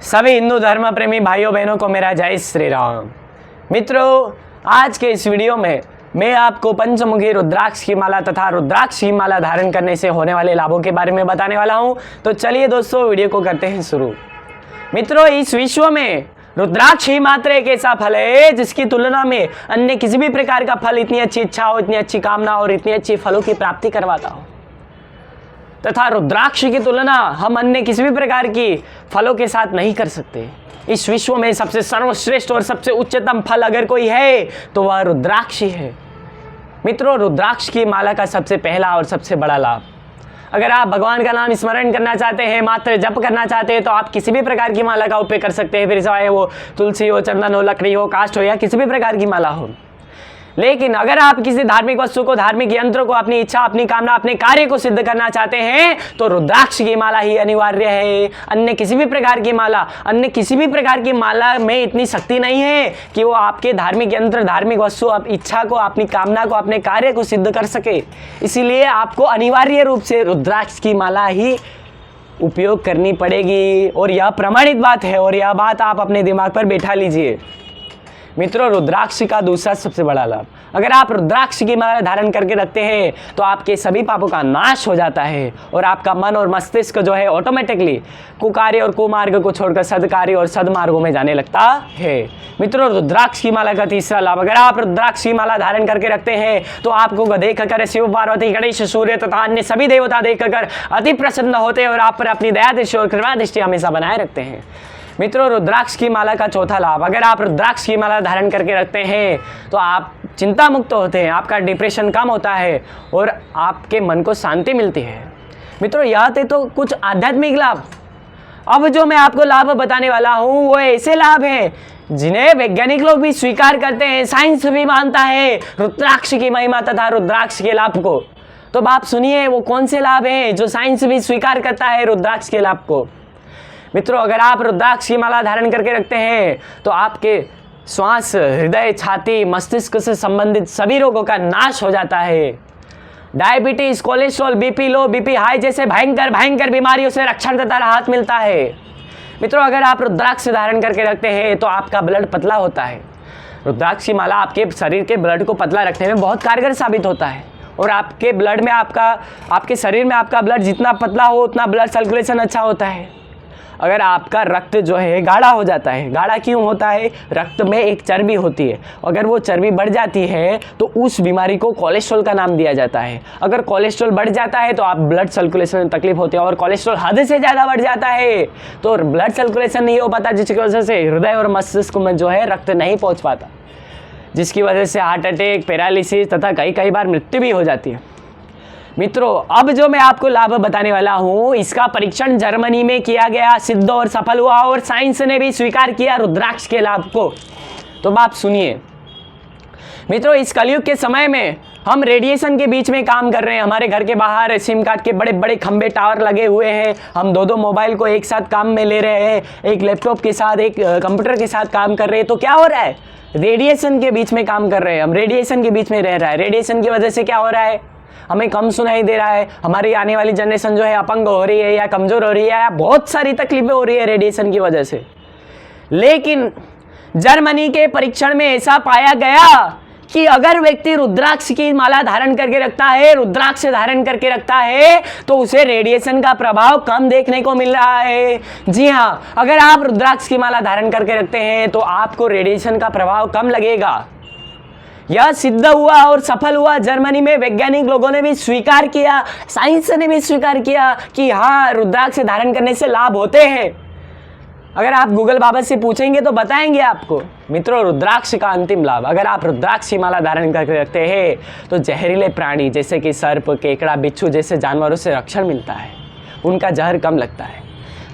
सभी हिंदू धर्म प्रेमी भाइयों बहनों को मेरा जय श्री राम। मित्रों, आज के इस वीडियो में मैं आपको पंचमुखी रुद्राक्ष की माला तथा रुद्राक्ष की माला धारण करने से होने वाले लाभों के बारे में बताने वाला हूं। तो चलिए दोस्तों, वीडियो को करते हैं शुरू। मित्रों, इस विश्व में रुद्राक्ष ही मात्र एक ऐसा फल है जिसकी तुलना में अन्य किसी भी प्रकार का फल इतनी अच्छी इच्छा हो, इतनी अच्छी कामना और इतनी अच्छी फलों की प्राप्ति करवाता हो। तथा रुद्राक्ष की तुलना हम अन्य किसी भी प्रकार की फलों के साथ नहीं कर सकते। इस विश्व में सबसे सर्वश्रेष्ठ और सबसे उच्चतम फल अगर कोई है तो वह रुद्राक्ष ही है। मित्रों, रुद्राक्ष की माला का सबसे पहला और सबसे बड़ा लाभ, अगर आप भगवान का नाम स्मरण करना चाहते हैं, मात्र जप करना चाहते हैं, तो आप किसी भी प्रकार की माला का उपयोग कर सकते हैं। फिर चाहे वो तुलसी हो, चंदन हो, लकड़ी हो, काष्ठ हो या किसी भी प्रकार की माला हो। लेकिन अगर आप किसी धार्मिक वस्तु को, धार्मिक यंत्र को, अपनी इच्छा, अपनी कामना, अपने कार्य को सिद्ध करना चाहते हैं तो रुद्राक्ष की माला ही अनिवार्य है। अन्य किसी भी प्रकार की माला में इतनी शक्ति नहीं है कि वो आपके धार्मिक यंत्र, धार्मिक वस्तु, इच्छा को, अपनी कामना को, अपने कार्य को सिद्ध कर सके। इसीलिए आपको अनिवार्य रूप से रुद्राक्ष की माला ही उपयोग करनी पड़ेगी और यह प्रमाणित बात है और यह बात आप अपने दिमाग पर बैठा लीजिए। मित्रों, रुद्राक्ष का दूसरा सबसे बड़ा लाभ, अगर आप रुद्राक्ष की माला धारण करके रखते हैं तो आपके सभी पापों का नाश हो जाता है और आपका मन और मस्तिष्क जो है ऑटोमेटिकली कुकार्य और कुमार्ग को छोड़कर सदकार्य और सदमार्गों में जाने लगता है। मित्रों, रुद्राक्ष की माला का तीसरा लाभ, अगर आप रुद्राक्ष की माला धारण करके रखते हैं तो आपको देखकर शिव, पार्वती, गणेश, सूर्य तथा अन्य सभी देवता देखकर अति प्रसन्न होते हैं और आप पर अपनी दया दृष्टि और कृपा दृष्टि हमेशा बनाए रखते हैं। मित्रों, रुद्राक्ष की माला का चौथा लाभ, अगर आप रुद्राक्ष की माला धारण करके रखते हैं तो आप चिंता मुक्त होते हैं, आपका डिप्रेशन कम होता है और आपके मन को शांति मिलती है। मित्रों, यह थे तो कुछ आध्यात्मिक लाभ। अब जो मैं आपको लाभ बताने वाला हूँ वो ऐसे लाभ हैं जिन्हें वैज्ञानिक लोग भी स्वीकार करते हैं, साइंस भी मानता है रुद्राक्ष की महिमा तथा रुद्राक्ष के लाभ को। तो आप सुनिए वो कौन से लाभ हैं जो साइंस भी स्वीकार करता है रुद्राक्ष के लाभ को। मित्रों, अगर आप रुद्राक्ष की माला धारण करके रखते हैं तो आपके श्वास, हृदय, छाती, मस्तिष्क से संबंधित सभी रोगों का नाश हो जाता है। Diabetes, cholesterol, BP low, BP high जैसे भयंकर बीमारियों से रक्षण तथा राहत मिलता है। मित्रों, अगर आप रुद्राक्ष धारण करके रखते हैं तो आपका ब्लड पतला होता है। रुद्राक्ष की माला आपके शरीर के ब्लड को पतला रखने में बहुत कारगर साबित होता है और आपके ब्लड में आपके शरीर में आपका ब्लड जितना पतला हो उतना ब्लड सर्कुलेशन अच्छा होता है। अगर आपका रक्त जो है गाढ़ा हो जाता है, गाढ़ा क्यों होता है? रक्त में एक चर्बी होती है, अगर वो चर्बी बढ़ जाती है तो उस बीमारी को कोलेस्ट्रॉल का नाम दिया जाता है। अगर कोलेस्ट्रॉल बढ़ जाता है तो आप ब्लड सर्कुलेशन में तकलीफ होती है और कोलेस्ट्रॉल हद से ज़्यादा बढ़ जाता है तो ब्लड सर्कुलेशन नहीं हो पाता, जिसकी वजह से हृदय और मस्तिष्क में जो है रक्त नहीं पहुँच पाता, जिसकी वजह से हार्ट अटैक, पैरालिसिस तथा कई बार मृत्यु भी हो जाती है। मित्रों, अब जो मैं आपको लाभ बताने वाला हूं इसका परीक्षण जर्मनी में किया गया, सिद्ध और सफल हुआ और साइंस ने भी स्वीकार किया रुद्राक्ष के लाभ को। तो आप सुनिए। मित्रों, इस कलयुग के समय में हम रेडिएशन के बीच में काम कर रहे हैं। हमारे घर के बाहर सिम कार्ड के बड़े बड़े खंबे, टावर लगे हुए हैं। हम दो मोबाइल को एक साथ काम में ले रहे हैं, एक लैपटॉप के साथ, एक कंप्यूटर के साथ काम कर रहे हैं। तो क्या हो रहा है? रेडिएशन के बीच में काम कर रहे हैं हम, रेडिएशन के बीच में रह रहा है। रेडिएशन की वजह से क्या हो रहा है? हमें कम सुनाई दे रहा है, हमारी आने वाली जनरेशन जो है अपंग हो रही है या कमज़ोर हो रही है या बहुत सारी तकलीफें हो रही है रेडिएशन की वजह से। लेकिन जर्मनी के परीक्षण में ऐसा पाया गया कि अगर व्यक्ति रुद्राक्ष की माला धारण करके रखता है, रुद्राक्ष धारण करके रखता है तो उसे रेडिएशन का प्रभाव कम देखने को मिल रहा है। जी हाँ, अगर आप रुद्राक्ष की माला धारण करके रखते हैं तो आपको रेडिएशन का प्रभाव कम लगेगा। यह सिद्ध हुआ और सफल हुआ। जर्मनी में वैज्ञानिक लोगों ने भी स्वीकार किया, साइंस ने भी स्वीकार किया कि हाँ, रुद्राक्ष धारण करने से लाभ होते हैं। अगर आप गूगल बाबा से पूछेंगे तो बताएंगे आपको। मित्रों, रुद्राक्ष का अंतिम लाभ, अगर आप रुद्राक्ष की माला धारण करके रखते हैं तो जहरीले प्राणी जैसे कि सर्प, केकड़ा, बिच्छू जैसे जानवरों से रक्षण मिलता है, उनका जहर कम लगता है।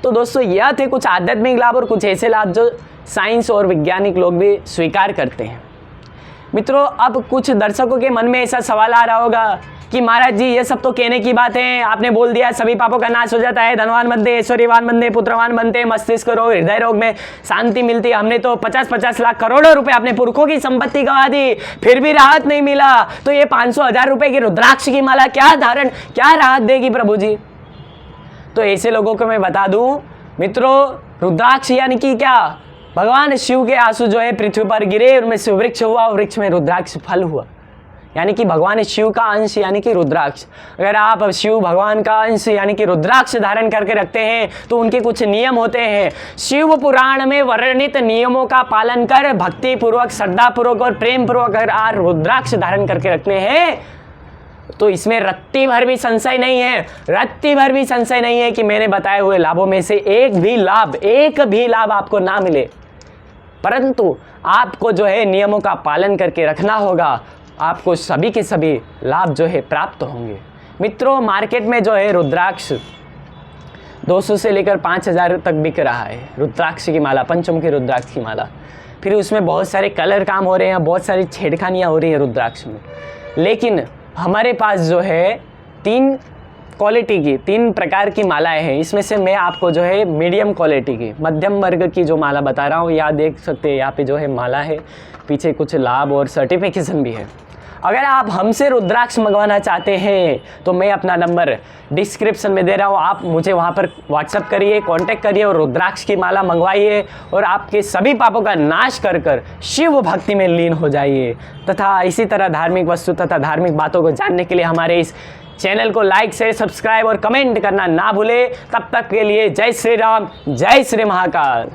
तो दोस्तों, यह थे कुछ आध्यात्मिक लाभ और कुछ ऐसे लाभ जो साइंस और वैज्ञानिक लोग भी स्वीकार करते हैं। मित्रों, अब कुछ दर्शकों के मन में ऐसा सवाल आ रहा होगा कि महाराज जी, ये सब तो कहने की बात है, आपने बोल दिया सभी पापों का नाश हो जाता है, धनवान बनते, ऐश्वर्यवान बनते, पुत्रवान बनते, मस्तिष्क रोग, हृदय रोग में शांति मिलती है। हमने तो 50-50 लाख करोड़ों रुपए अपने पुरखों की संपत्ति गंवा दी, फिर भी राहत नहीं मिला। तो ये 500,000 रुपए की रुद्राक्ष की माला क्या राहत देगी प्रभु जी? तो ऐसे लोगों को मैं बता दूं मित्रों, रुद्राक्ष यानी कि क्या, भगवान शिव के आंसू जो है पृथ्वी पर गिरे, उनमें से वृक्ष हुआ, वृक्ष में रुद्राक्ष फल हुआ, यानी कि भगवान शिव का अंश यानी कि रुद्राक्ष। अगर आप शिव भगवान का अंश यानी कि रुद्राक्ष धारण करके रखते हैं तो उनके कुछ नियम होते हैं। शिव पुराण में वर्णित नियमों का पालन कर भक्ति पूर्वक, श्रद्धा पूर्वक और प्रेम पूर्वक अगर आप रुद्राक्ष धारण करके रखते हैं तो इसमें रत्ती भर भी संशय नहीं है, रत्ती भर भी संशय नहीं है कि मैंने बताए हुए लाभों में से एक भी लाभ आपको ना मिले। परंतु आपको जो है नियमों का पालन करके रखना होगा, आपको सभी के सभी लाभ जो है प्राप्त होंगे। मित्रों, मार्केट में जो है रुद्राक्ष 200 से लेकर 5000 तक बिक रहा है, रुद्राक्ष की माला, पंचमुखी रुद्राक्ष की माला। फिर उसमें बहुत सारे कलर काम हो रहे हैं, बहुत सारी छेड़खानियाँ हो रही हैं रुद्राक्ष में। लेकिन हमारे पास जो है 3 क्वालिटी की, 3 प्रकार की मालाएं हैं। इसमें से मैं आपको जो है मीडियम क्वालिटी की, मध्यम वर्ग की जो माला बता रहा हूँ, यहाँ देख सकते हैं, यहाँ पे जो है माला है, पीछे कुछ लाभ और सर्टिफिकेशन भी है। अगर आप हमसे रुद्राक्ष मंगवाना चाहते हैं तो मैं अपना नंबर डिस्क्रिप्शन में दे रहा हूँ, आप मुझे वहाँ पर व्हाट्सअप करिए, कांटेक्ट करिए और रुद्राक्ष की माला मंगवाइए और आपके सभी पापों का नाश कर कर शिव भक्ति में लीन हो जाइए। तथा इसी तरह धार्मिक वस्तु तथा धार्मिक बातों को जानने के लिए हमारे इस चैनल को लाइक, शेयर, सब्सक्राइब और कमेंट करना ना भूले। तब तक के लिए जय श्री राम, जय श्री महाकाल।